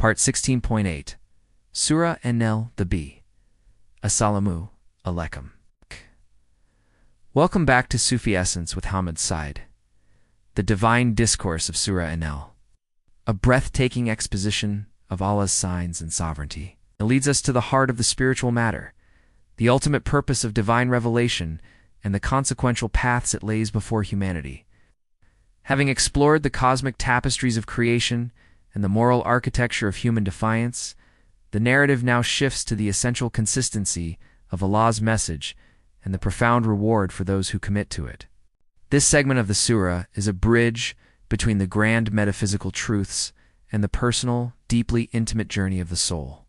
Part 16.8 Surah An-Nahl the B. Assalamu alaikum. Welcome back to Sufi Essence with Hammad Syed, the divine discourse of Surah An-Nahl, a breathtaking exposition of Allah's signs and sovereignty. It leads us to the heart of the spiritual matter, the ultimate purpose of divine revelation, and the consequential paths it lays before humanity. Having explored the cosmic tapestries of creation and the moral architecture of human defiance, the narrative now shifts to the essential consistency of Allah's message and the profound reward for those who commit to it. This segment of the surah is a bridge between the grand metaphysical truths and the personal, deeply intimate journey of the soul.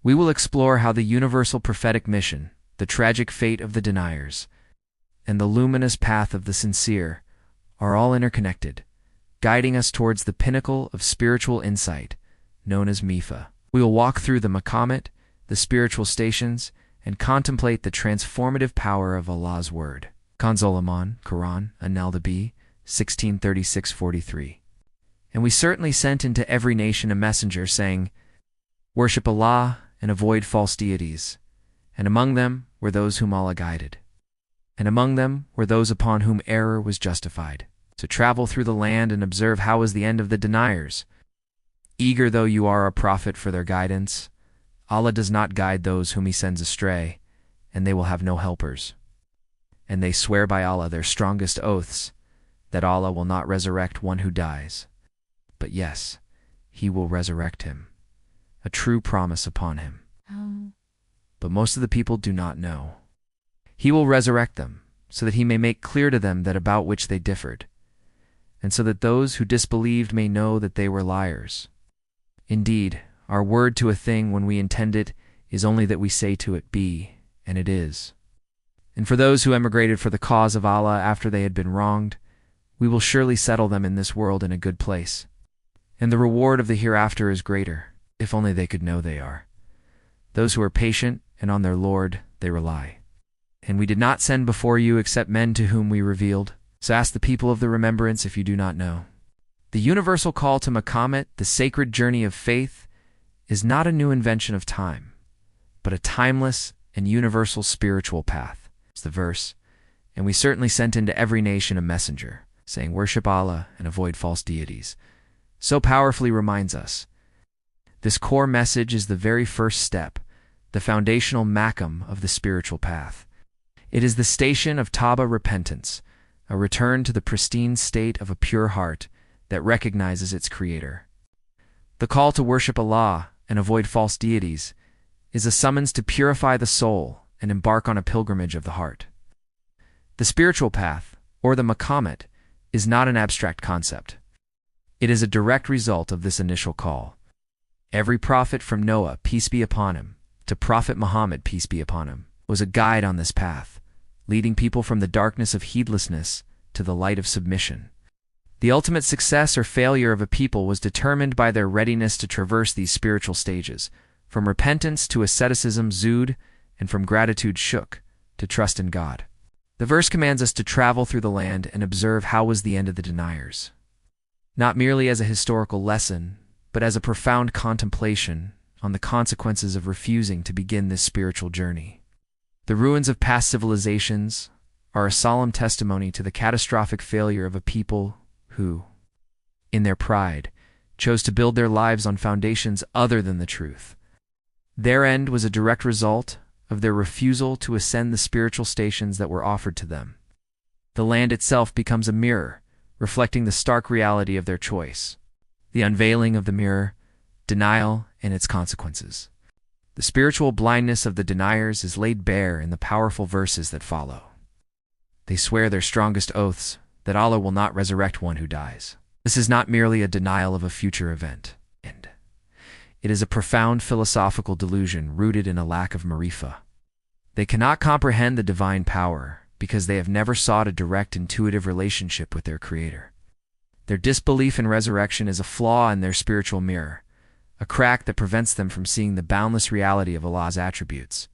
We will explore how the universal prophetic mission, the tragic fate of the deniers, and the luminous path of the sincere are all interconnected, guiding us towards the pinnacle of spiritual insight, known as Mifa. We will walk through the maqamat, the spiritual stations, and contemplate the transformative power of Allah's word. Kanzolaman, Quran, An-Nahl the B, 1636-43. And we certainly sent into every nation a messenger, saying, "Worship Allah and avoid false deities. And among them were those whom Allah guided. And among them were those upon whom error was justified. So travel through the land and observe how is the end of the deniers. Eager though you are a prophet for their guidance, Allah does not guide those whom He sends astray, and they will have no helpers. And they swear by Allah their strongest oaths, that Allah will not resurrect one who dies. But yes, He will resurrect him, a true promise upon him. But most of the people do not know. He will resurrect them, so that He may make clear to them that about which they differed, and so that those who disbelieved may know that they were liars. Indeed, our word to a thing when we intend it is only that we say to it, be, and it is. And for those who emigrated for the cause of Allah after they had been wronged, we will surely settle them in this world in a good place. And the reward of the hereafter is greater, if only they could know they are. Those who are patient and on their Lord they rely. And we did not send before you except men to whom we revealed. So ask the people of the remembrance if you do not know. The universal call to maqamat, the sacred journey of faith, is not a new invention of time, but a timeless and universal spiritual path. It's the verse, and we certainly sent into every nation a messenger, saying, "Worship Allah and avoid false deities," so powerfully reminds us. This core message is the very first step, the foundational maqam of the spiritual path. It is the station of Tawbah, repentance, a return to the pristine state of a pure heart that recognizes its creator. The call to worship Allah and avoid false deities is a summons to purify the soul and embark on a pilgrimage of the heart. The spiritual path, or the maqamat, is not an abstract concept. It is a direct result of this initial call. Every prophet from Noah, peace be upon him, to Prophet Muhammad, peace be upon him, was a guide on this path, leading people from the darkness of heedlessness to the light of submission. The ultimate success or failure of a people was determined by their readiness to traverse these spiritual stages, from repentance to asceticism, zuhd, and from gratitude, shukr, to trust in God. The verse commands us to travel through the land and observe how was the end of the deniers, not merely as a historical lesson, but as a profound contemplation on the consequences of refusing to begin this spiritual journey. The ruins of past civilizations are a solemn testimony to the catastrophic failure of a people who, in their pride, chose to build their lives on foundations other than the truth. Their end was a direct result of their refusal to ascend the spiritual stations that were offered to them. The land itself becomes a mirror, reflecting the stark reality of their choice. The unveiling of the mirror, denial, and its consequences. The spiritual blindness of the deniers is laid bare in the powerful verses that follow. They swear their strongest oaths that Allah will not resurrect one who dies. This is not merely a denial of a future event. It is a profound philosophical delusion rooted in a lack of marifa. They cannot comprehend the divine power because they have never sought a direct intuitive relationship with their Creator. Their disbelief in resurrection is a flaw in their spiritual mirror, a crack that prevents them from seeing the boundless reality of Allah's attributes.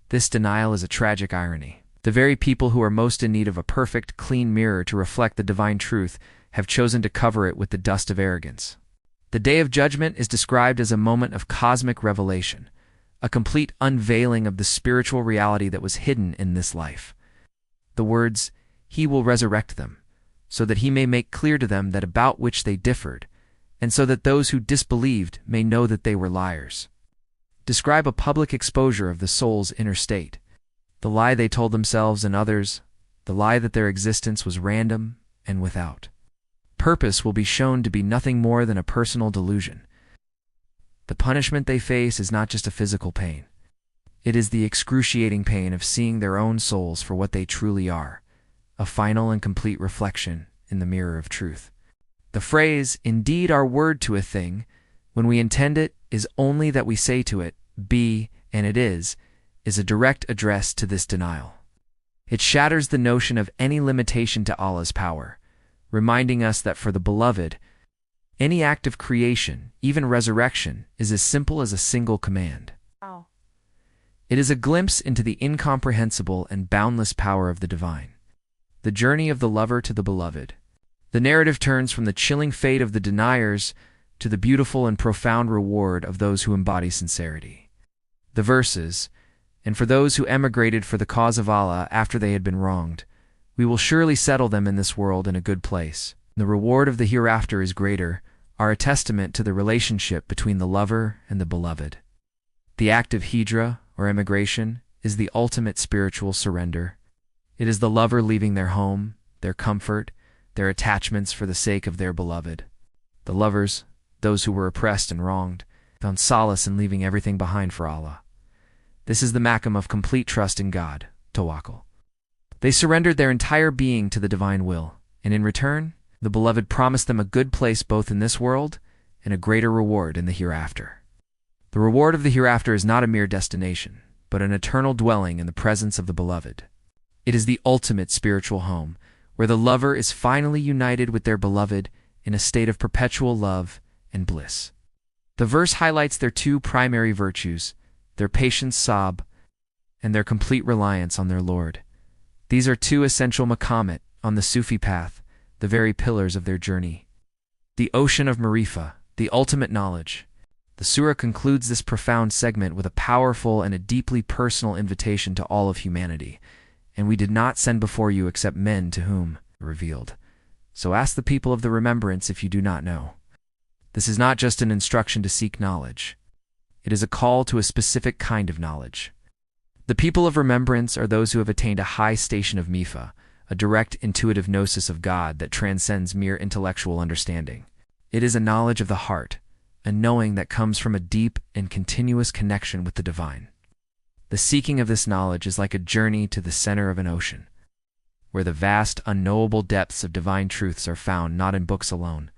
This denial is a tragic irony. The very people who are most in need of a perfect, clean mirror to reflect the divine truth have chosen to cover it with the dust of arrogance. The Day of Judgment is described as a moment of cosmic revelation, a complete unveiling of the spiritual reality that was hidden in this life. The words, "He will resurrect them, so that he may make clear to them that about which they differed, and so that those who disbelieved may know that they were liars," describe a public exposure of the soul's inner state. The lie they told themselves and others, the lie that their existence was random and without purpose, will be shown to be nothing more than a personal delusion. The punishment they face is not just a physical pain. It is the excruciating pain of seeing their own souls for what they truly are, a final and complete reflection in the mirror of truth. The phrase, "Indeed our word to a thing," when we intend it, is only that we say to it, "Be, and it is a direct address to this denial. It shatters the notion of any limitation to Allah's power, reminding us that for the beloved, any act of creation, even resurrection, is as simple as a single command. Wow. It is a glimpse into the incomprehensible and boundless power of the divine. The journey of the lover to the beloved. The narrative turns from the chilling fate of the deniers to the beautiful and profound reward of those who embody sincerity. The verses, "And for those who emigrated for the cause of Allah after they had been wronged, we will surely settle them in this world in a good place. The reward of the hereafter is greater," are a testament to the relationship between the lover and the beloved. The act of hijrah, or emigration, is the ultimate spiritual surrender. It is the lover leaving their home, their comfort, their attachments for the sake of their beloved. The lovers, those who were oppressed and wronged, found solace in leaving everything behind for Allah. This is the makam of complete trust in God, tawakkul. They surrendered their entire being to the divine will, and in return, the beloved promised them a good place both in this world and a greater reward in the hereafter. The reward of the hereafter is not a mere destination, but an eternal dwelling in the presence of the beloved. It is the ultimate spiritual home, where the lover is finally united with their beloved in a state of perpetual love and bliss. The verse highlights their two primary virtues, their patience sabr, and their complete reliance on their Lord. These are two essential maqamat on the Sufi path, the very pillars of their journey. The ocean of Marifa, the ultimate knowledge. The surah concludes this profound segment with a powerful and a deeply personal invitation to all of humanity. "And we did not send before you except men to whom revealed. So ask the people of the remembrance if you do not know." This is not just an instruction to seek knowledge. It is a call to a specific kind of knowledge. The people of remembrance are those who have attained a high station of mifa, a direct intuitive gnosis of God that transcends mere intellectual understanding. It is a knowledge of the heart, a knowing that comes from a deep and continuous connection with the divine. The seeking of this knowledge is like a journey to the center of an ocean, where the vast, unknowable depths of divine truths are found not in books alone,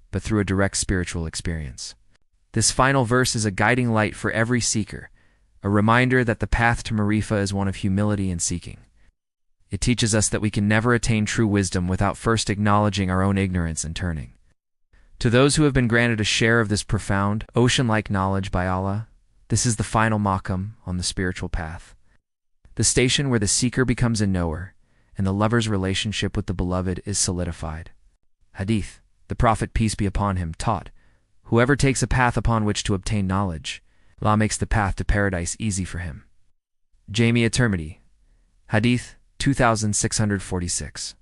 but through a direct spiritual experience. This final verse is a guiding light for every seeker, a reminder that the path to Marifa is one of humility and seeking. It teaches us that we can never attain true wisdom without first acknowledging our own ignorance and turning. To those who have been granted a share of this profound, ocean-like knowledge by Allah, this is the final maqam on the spiritual path, the station where the seeker becomes a knower, and the lover's relationship with the beloved is solidified. Hadith, the Prophet, peace be upon him, taught, "Whoever takes a path upon which to obtain knowledge, Allah makes the path to paradise easy for him." Jamia Tirmidhi, Hadith 2646.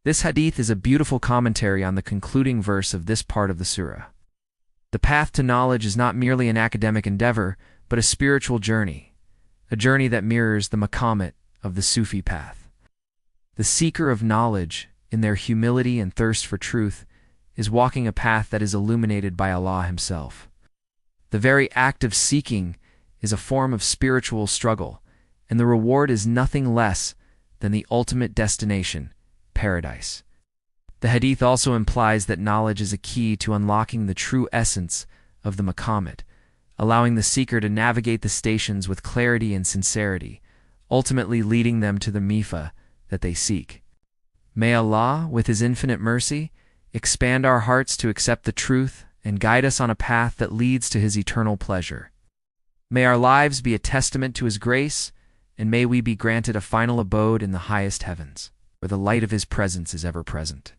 This hadith is a beautiful commentary on the concluding verse of this part of the surah. The path to knowledge is not merely an academic endeavor, but a spiritual journey, a journey that mirrors the maqamat of the Sufi path. The seeker of knowledge, in their humility and thirst for truth, is walking a path that is illuminated by Allah Himself. The very act of seeking is a form of spiritual struggle, and the reward is nothing less than the ultimate destination, paradise. The hadith also implies that knowledge is a key to unlocking the true essence of the maqamat, allowing the seeker to navigate the stations with clarity and sincerity, ultimately leading them to the mifa that they seek. May Allah, with His infinite mercy, expand our hearts to accept the truth and guide us on a path that leads to His eternal pleasure. May our lives be a testament to His grace, and may we be granted a final abode in the highest heavens, where the light of His presence is ever present.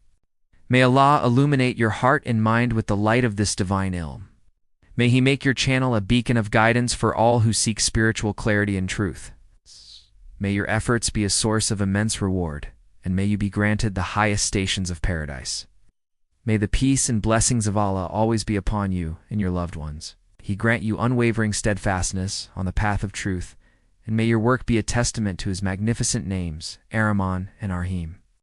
May Allah illuminate your heart and mind with the light of this divine ilm. May He make your channel a beacon of guidance for all who seek spiritual clarity and truth. May your efforts be a source of immense reward, and may you be granted the highest stations of paradise. May the peace and blessings of Allah always be upon you and your loved ones. He grant you unwavering steadfastness on the path of truth, and may your work be a testament to His magnificent names, Ar-Rahman and Ar-Rahim.